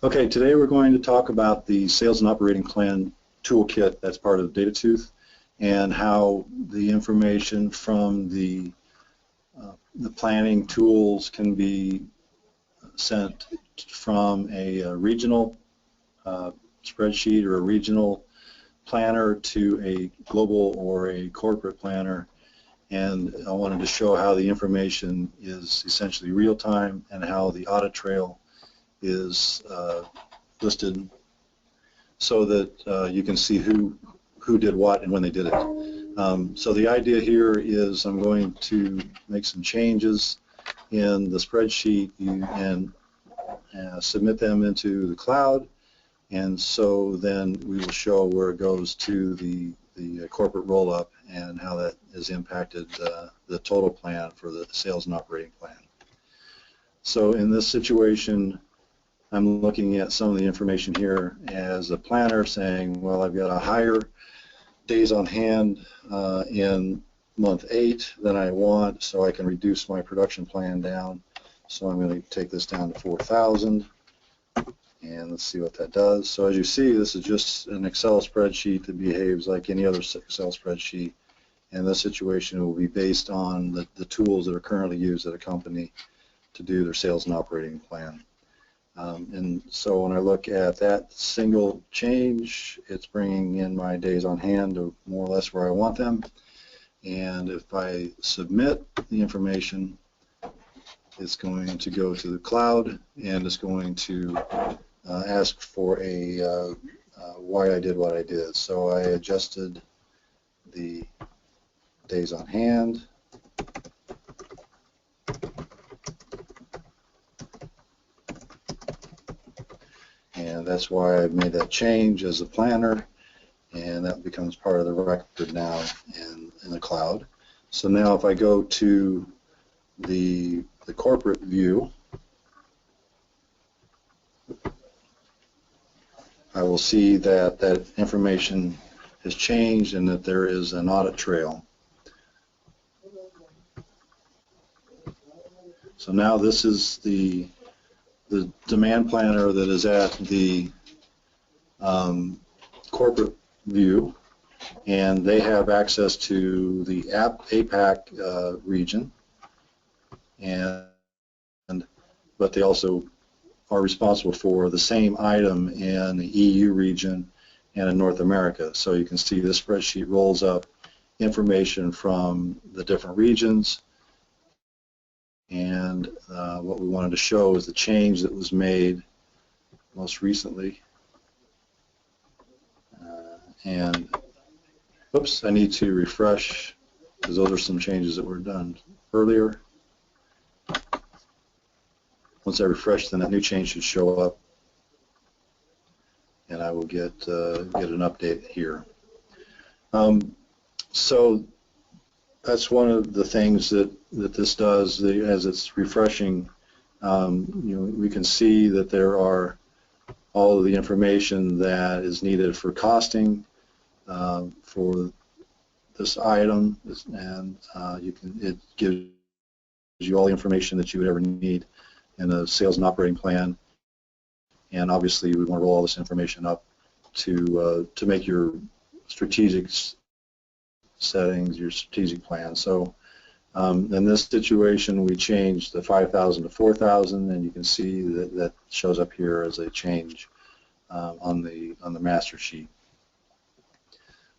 Okay, today we're going to talk about the Sales and Operating Plan Toolkit that's part of datatooth, and how the information from the planning tools can be sent from a regional spreadsheet or a regional planner to a global or a corporate planner. And I wanted to show how the information is essentially real-time and how the audit trail is listed so that you can see who did what and when they did it. So the idea here is I'm going to make some changes in the spreadsheet and submit them into the cloud, and so then we will show where it goes to the corporate roll-up and how that has impacted the total plan for the sales and operating plan. So in this situation, I'm looking at some of the information here as a planner saying, well, I've got a higher days on hand in month 8 than I want, so I can reduce my production plan down. So I'm going to take this down to 4,000, and let's see what that does. So as you see, this is just an Excel spreadsheet that behaves like any other Excel spreadsheet, and this situation will be based on the tools that are currently used at a company to do their sales and operating plan. And so when I look at that single change, it's bringing in my days on hand to more or less where I want them. And if I submit the information, it's going to go to the cloud, and it's going to ask for a why I did what I did. So I adjusted the days on hand. And that's why I made that change as a planner, and that becomes part of the record now in the cloud. So now if I go to the corporate view, I will see that that information has changed and that there is an audit trail. So now this is the demand planner that is at the corporate view, and they have access to the APAC region, but they also are responsible for the same item in the EU region and in North America. So you can see this spreadsheet rolls up information from the different regions, and what we wanted to show is the change that was made most recently. And oops, I need to refresh because those are some changes that were done earlier. Once I refresh, then that new change should show up, and I will get an update here. So that's one of the things that this does. As it's refreshing, we can see that there are all of the information that is needed for costing for this item, and it gives you all the information that you would ever need in a sales and operating plan. And obviously, we want to roll all this information up to make your strategic settings, your strategic plan. So in this situation, we changed the 5,000 to 4,000, and you can see that that shows up here as a change on the master sheet.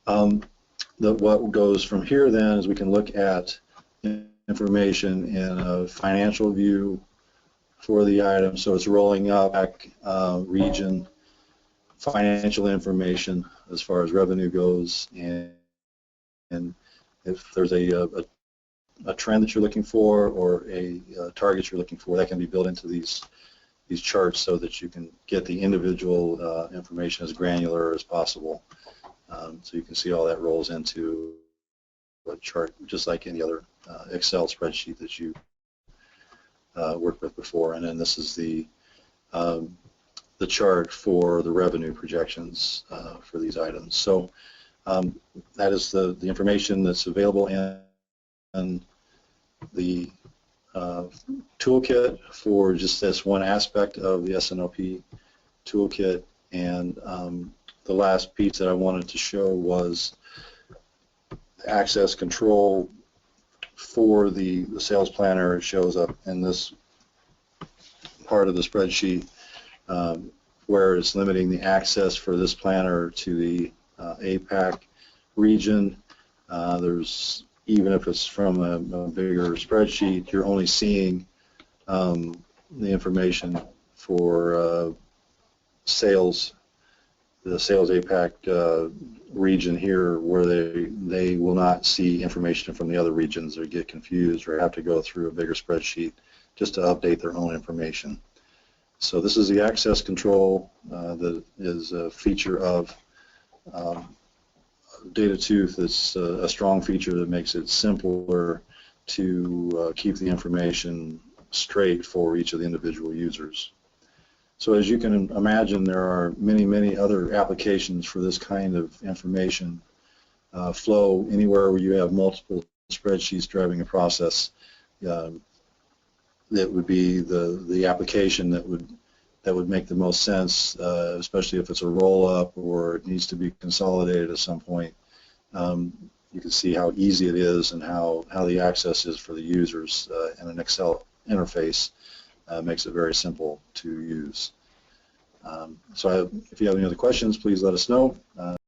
What goes from here then is we can look at information in a financial view for the item. So it's rolling up region financial information as far as revenue goes, and if there's a trend that you're looking for or a target you're looking for, that can be built into these charts so that you can get the individual information as granular as possible. So you can see all that rolls into a chart just like any other Excel spreadsheet that you worked with before. And then this is the chart for the revenue projections for these items. So that is the information that's available in the toolkit for just this one aspect of the SNOP toolkit, and the last piece that I wanted to show was access control for the sales planner. It shows up in this part of the spreadsheet where it's limiting the access for this planner to the APAC region. There's, even if it's from a bigger spreadsheet, you're only seeing the information for sales, the sales APAC region here, where they will not see information from the other regions or get confused or have to go through a bigger spreadsheet just to update their own information. So this is the access control that is a feature of datatooth. It's a strong feature that makes it simpler to keep the information straight for each of the individual users. So as you can imagine, there are many other applications for this kind of information flow. Anywhere where you have multiple spreadsheets driving a process, that would be the application that would make the most sense, especially if it's a roll-up or it needs to be consolidated at some point. You can see how easy it is and how the access is for the users in an Excel interface. Makes it very simple to use. So if you have any other questions, please let us know.